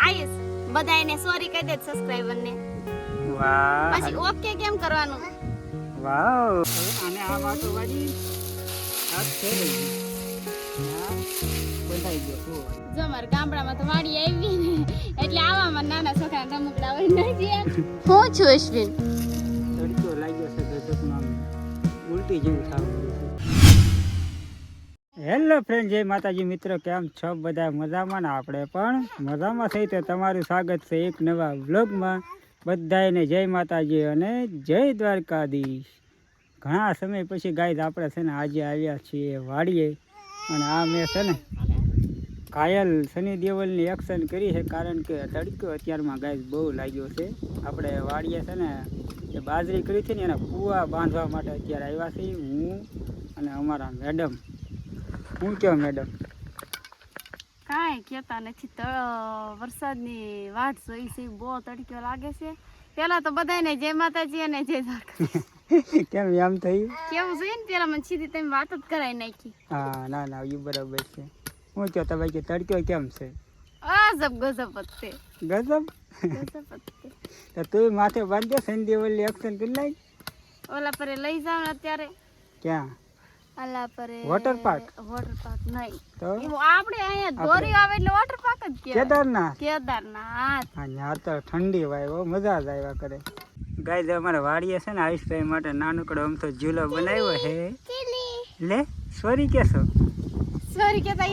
Ice બધાયને sorry કહી દે subscriber ને. વાહ પછી ઓકે કેમ કરવાનું? વાવ આને આ વાતો વાળી આ છે હા બંધાઈ ગયો તો જો માર ગામડામાં તો વાડી આવી ને એટલે આવામાં નાના છોકરા રમકડા હોય ન જ્યા. હું છું અશ્વિન. તડકો લાગ્યો છે ગજબમાં ઉલટી જેવું થાવું. હેલો ફ્રેન્ડ, જય માતાજી મિત્રો, કેમ છો બધા? મજામાં ને? આપણે પણ મજામાં થઈ. તો તમારું સ્વાગત છે એક નવા વ્લોગમાં. બધાને જય માતાજી અને જય દ્વારકાધીશ. ઘણા સમય પછી ગાઈઝ આપણે છે ને આજે આવ્યા છીએ વાડીએ. અને આ મેં છે ને ઘાયલ સની દેવલની એક્શન કરી છે, કારણ કે તડકો અત્યારમાં ગાઈઝ બહુ લાગ્યો છે. આપણે વાડીએ છે ને જે બાજરી કરી હતી ને એના કૂવા બાંધવા માટે અત્યારે આવ્યા છીએ હું અને અમારા મેડમ. હું કેવો મેડમ? કાંઈ કહેતા નથી. વરસાદની વાટ જોઈ છે, બહુ તડકો લાગે છે. પેલા તો બધાને જય માતાજી અને જય દ્વારકા. કેમ એમ થયું? કેવું જોઈએ ને પેલા મને સીધી તમે વાત જ કરાવી નાખી. હા ના ના એ બરાબર છે. હું કહો તમે કે તડકો કેમ છે? ગજબ ગજબ જ છે. ગજબ ગજબ જ છે. તો તું માથે બાંધ્યો સંદેવલી એક્શન કરી નાખ. ઓલા પરે લઈ જાવ ને અત્યારે. ક્યાં? ઓલા પરે વોટર પાર્ક. વોટર પાર્ક નહીં તો આપણે અહીંયા દોરી આવે એટલે વોટર પાર્ક જ કહેવાય. કેદારનાથ. કેદારનાથ. હા ત્યાં તો ઠંડી વાય મજા જ આવ્યા કરે. ગાય અમારે વાડીએ છે ને આયુષભાઈ માટે નાનકડો આમ તો ઝૂલો બનાવ્યો છે. લે સોરી કેશો? સોરી કેતા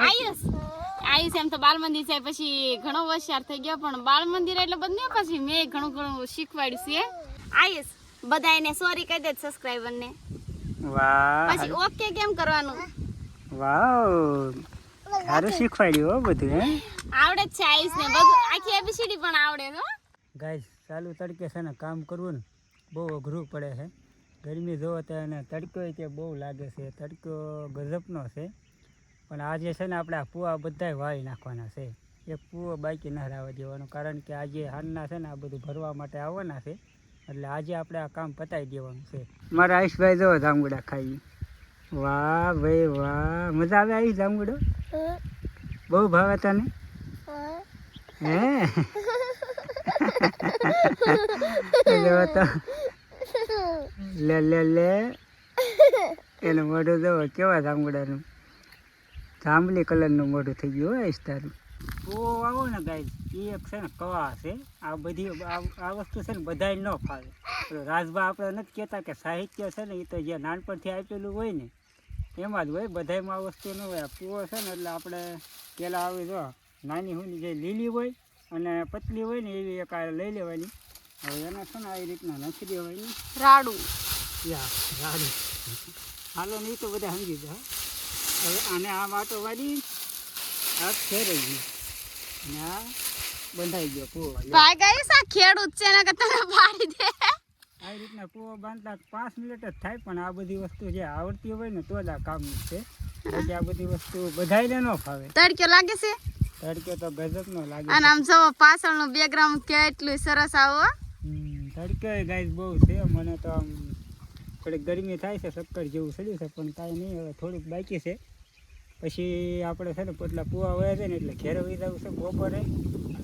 આયુષ આયુષ એમ તો બાલ મંદિર છે, પછી ઘણો હોશિયાર થઈ ગયો, પણ બાલ મંદિર એટલે બધું પછી મેં ઘણું ઘણું શીખવાડ્યું છે. આયુષ બધાયને સોરી કહી દે સબસ્ક્રાઇબર ને. વાહ પછી ઓકે કેમ કરવાનું? વાવ સારું શીખવાડ્યું હો બધું. હે આવડે જ છે આયુષ ને બધું, આખી એબીસીડી પણ આવડે છે. ગાઈસ ચાલુ તડકે છે ને કામ કરવું ને બહુ અઘરું પડે છે. ગરમી જોવો તો એને તડકો તે બહુ લાગે છે. તડકો ગજબનો છે. પણ આજે છે ને આપણે આ પૂવા બધા વાળી નાખવાના છે. એક પૂવો બાકી ના રહેવા દેવાનો, કારણ કે આજે હાલના છે ને આ બધું ભરવા માટે આવવાના છે. એટલે આજે આપણે આ કામ પતાવી દેવાનું છે. મારા આયુષભાઈ જો જાંબુડા ખાઈ. વાહ ભાઈ વાહ, મજા આવે આવી જાંબુડો? બહુ ભાવે તને? હે તો લે લે લે એનું મોઢું જોવો કેવા જાંબુડાનું જાંબલી કલરનું મોઢું થઈ ગયું હોય તારું. ઓ આવો ને ગાઈસ, એ એક છે ને કવા છે. આ બધી આ વસ્તુ છે ને બધાય ન ફાવે. રાજભા આપણે નથી કહેતા કે સાહિત્ય છે ને એ તો જે નાનપણથી આપેલું હોય ને એમાં જ હોય, બધામાં આ વસ્તુ ન હોય. આ પૂવો છે ને એટલે આપણે પહેલાં આવી જો નાની હુની જે લીલી હોય અને પતલી હોય ને એવી એક લઈ લેવાની. હવે એને છે ને આવી રીતના નાખી દેવાની. રાડું રાડું હાલો નહીં તો બધા સમજી જાય. હવે આને આ વાટો વાળી આ ફેરવી ગઈ અને આ બંધાઈ ગયો પૂવો. ભાઈ ગાઈસ આ ખેડૂત છે ને કે તમે પાડી દે. આવી રીતના પૂવો બાંધતા 5 મિનિટ જ થાય, પણ આ બધી વસ્તુ જે આવડતી હોય ને તો જ આ કામ છે. પછી આ બધી વસ્તુ બધાયને ન ફાવે. તડકો લાગે છે? તડકે તો ગજબનો લાગે. અને આમ જો પાછળનું બેકગ્રાઉન્ડ કેટલું સરસ આવો. તડકે ગાઈસ બહુ છે. મને તો આમ થોડીક ગરમી થાય છે, ચક્કર જેવું ચડ્યું છે, પણ કાંઈ નહીં. હવે થોડીક બાકી છે, પછી આપણે છે ને પોટલા પૂવા વયા છે ને એટલે ઘેરે વહી જવું છે બપોરે.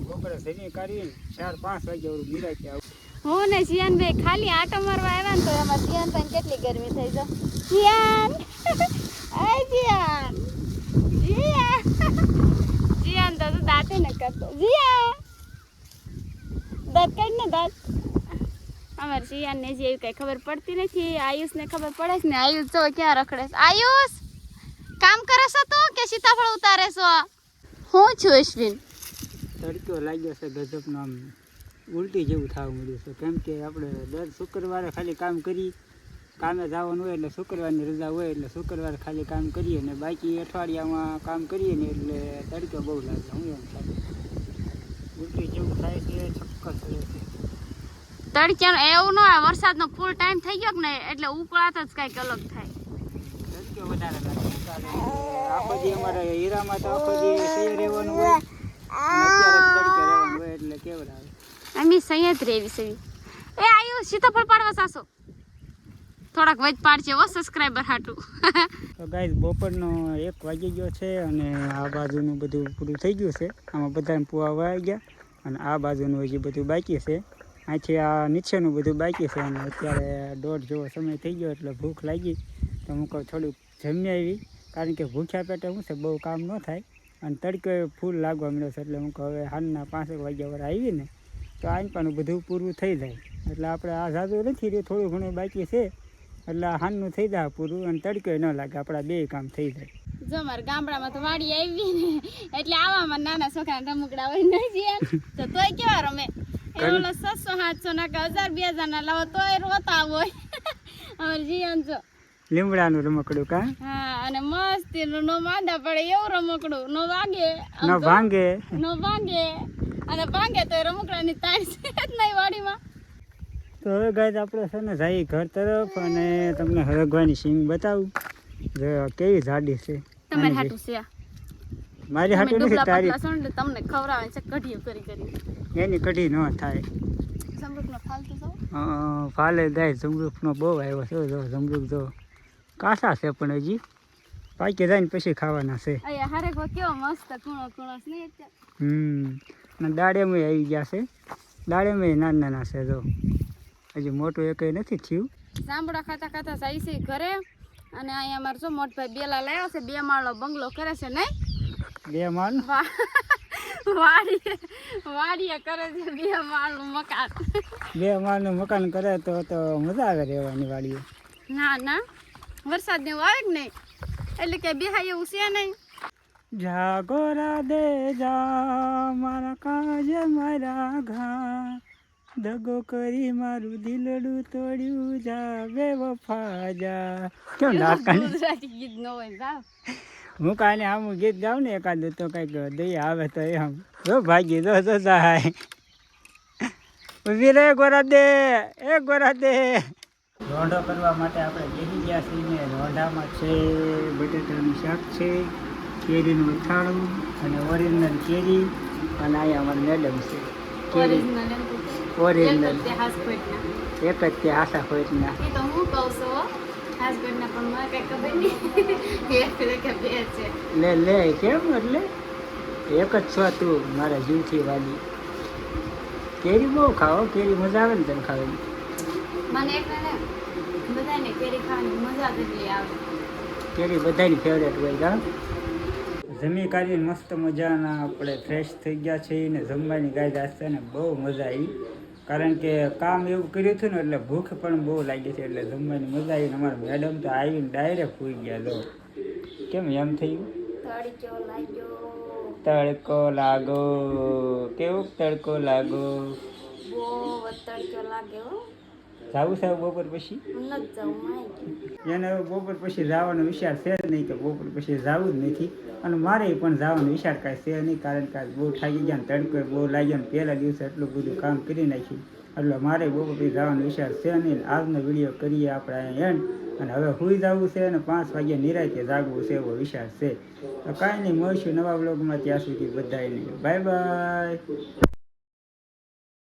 બપોરે જમી કાઢીને 4-5 વાગે ઓલું નિરાંતે આવું. હું ને જીયાનભાઈ ખાલી આટો મારવા આવ્યા ને તો એમાં જીયાનભાઈ કેટલી ગરમી થઈ જાય. જીયાન આય જીયાન જીયાન જીયાન તો દાંતે ન કરતો. જીયાન દાંત કાઢ ને દાંત. અમારે જીયાનને જે એવી કઈ ખબર પડતી નથી. આયુષને ખબર પડે છે ને. આયુષ જો ક્યાં રખડે છે. આયુષ કામ કરે છે તો કે સીતાફળ ઉતારે છો? હું છું અશ્વિન. તડકો લાગ્યો છે ગજબનો, આમ ઉલટી જેવું થવા મળ્યું છે. કેમ કે આપણે દર શુક્રવારે ખાલી કામ કરી, કામે જવાનું હોય એટલે શુક્રવારની રજા હોય એટલે શુક્રવારે ખાલી કામ કરીએ ને બાકી અઠવાડિયામાં કામ કરીએ ને એટલે તડકો બહુ લાગે. હું એમ થાય ઉલટી જેવું થાય છે, ચક્કર ચડે છે. તડક્યાનો એવું ન હોય, વરસાદનો ફૂલ ટાઈમ થઈ ગયો ને એટલે ઉકળાટ જ કંઈક અલગ થાય. તડકો વધારે લાગે. આખો દી અમારે હીરામાં તો આખો દી સહી રહેવાનું હોય, અત્યારે તડકે રહેવાનું હોય એટલે કેવડાવે. અમે સહી જ રહેવી છે. એ આયુ સીતાફળ પાડવા સાસો થોડાક વચ પાડશે હો સબસ્ક્રાઈબર હાટું. તો ગાઈસ બપોરનો 1 વાગી ગયો છે અને આ બાજુનું બધું પૂરું થઈ ગયું છે. આમાં બધાને પૂવા વાઈ ગયા અને આ બાજુનું હજી બધું બાકી છે. અહીંથી આ નીચેનું બધું બાકી છે અને અત્યારે 1:30 જેવો સમય થઈ ગયો એટલે ભૂખ લાગી તો હું કહું થોડુંક જમી આવી, કારણ કે ભૂખ્યા પેટે શું છે બહુ કામ ન થાય અને તડકો ફૂલ લાગવા મળ્યો છે એટલે હું કહું હવે સાંજના 5 વાગ્યા વાર આવીને તો આને પણ બધું પૂરું થઈ જાય એટલે આપણે આ ઝાઝું નથી રહ્યું, થોડું ઘણું બાકી છે એટલે સાંજનું થઈ જાય પૂરું અને તડકો ન લાગે, આપણા 2 કામ થઈ જાય. જો મારા ગામડામાં તો વાડી આવી ને એટલે આવામાં નાના છોકરાના રમકડા હોય ને જીયાન તો તોય કેવા રમે એ ઓલા 600-700 ના કે 1000-2000 ના લાવો તોય રોતા હોય અમાર જીયાન જો લીમડાનું રમકડું કા હા અને મસ્તી નો માંદા પડે એવું રમકડું નો વાગે ન ભાંગે અને ભાંગે તો રમકડાની તાણ છે જ નહીં વાડીમાં. તો હવે ગાઈસ આપણે છે ને જઈએ ઘર તરફ અને તમને હરગવાની સિંગ બતાવું જો કેવી જાડી છે. તમારે હાટું છે મારી હાટું નથી, તારી તમને ખવડાવે છે કઢીઓ કરી એની કઢી ન થાય. સમૃકનો ફાલતુ છો ફાલે ગાઈસ જમરૂખનો બહુ આવ્યો છે. જો જમરૂખ જો કાસા છે પણ હજી પાકી જાય ને પછી ખાવાના છે. અહીંયા હરેક કેવો મસ્ત કૂણો છે ને અત્યારે. અને દાડેમાં આવી ગયા છે, દાડેમાં નાના છે જો હજી મોટું એકય નથી થયું. જાંબુડા ખાતા જાય છે ઘરે અને અહીંયા અમારે જો મોટભાઈ બેલા લાવ્યો છે, 2 માળનો બંગલો કરે છે નહીં 2 માળ વાડીએ કરે છે 2 માળનું મકાન. 2 માળનું મકાન કરે તો મજા આવે રહેવાની વાડીએ. ના વરસાદ ને આવે કે નહીં એટલે કે બેહાય એવું છે નહીં. જાગો રાધે જા મારા કાજે મારા ઘા, દગો કરી મારું દિલડું તોડ્યું જા બે વફા જા. કેમ નાકાને ગુજરાતી ગીત ન હોય જાવ હું કાલે આમ ગીત ગાઉં ને એકાદું તો કંઈક દયા આવે તો એમ જો ભાગી જો સહાય ઉભી રે ગોરાદે રોંઢો કરવા માટે આપણે બેસી ગયા છીએ. રોંઢામાં છે બટેટાનું શાક છે, કેરીનું અથાણું અને ઓરિજિનલ કેરી અને અહીંયા અમારી મેડમ છે ઓરિજિનલ એક જ તે આશા હોયના. એ તો હું કહું છું હસબન્ડના પણ મને કઈ ખબર નહીં કે 2 છે. લે કેમ એટલે એક જ છો તું મારા જીવથી વાલી. કેરી બહુ ખાઓ, કેરી મજા આવે ને તને ખાવાની. મને એટલે ને બધાને કેરી ખાવાની મજા જ એટલી આવે. કેરી બધાની ફેવરેટ હોય કા. જમી કાઢીને મસ્ત મજાના આપણે ફ્રેશ થઈ ગયા છીએ ને જમવાની ગાય આસ્તે ને બહુ મજા આવી, કારણ કે કામ એવું કર્યું હતું ને એટલે ભૂખ પણ બહુ લાગી છે એટલે જમવાની મજા આવી. અમારા મેડમ તો આવીને ડાયરેક્ટ સૂઈ ગયા. જો કેમ એમ થયું તડકો લાગો કેવું તડકો લાગો બહુ તડકો લાગે હો. જાવું સાહેબ બપોર પછી એને બપોર પછી જવાનો વિચાર છે જ નહીં કે બપોર પછી જવું જ નથી અને મારે પણ જવાનો વિચાર કાંઈ છે નહીં, કારણ કે બહુ થાકી ગયા ને તડકો બહુ લાગ્યો ને પહેલા દિવસે એટલું બધું કામ કરી નાખ્યું એટલે મારે બપોર પછી જવાનો વિચાર છે નહીં. આજનો વિડીયો કરીએ આપણે અહીંયા એન્ડ અને હવે સૂઈ જવું છે અને 5 વાગ્યા નિરાંતે જાગવું છે એવો વિચાર છે. તો કાંઈ નહીં, મળશું નવા બ્લોગમાં, ત્યાં સુધી બધાને બાય બાય.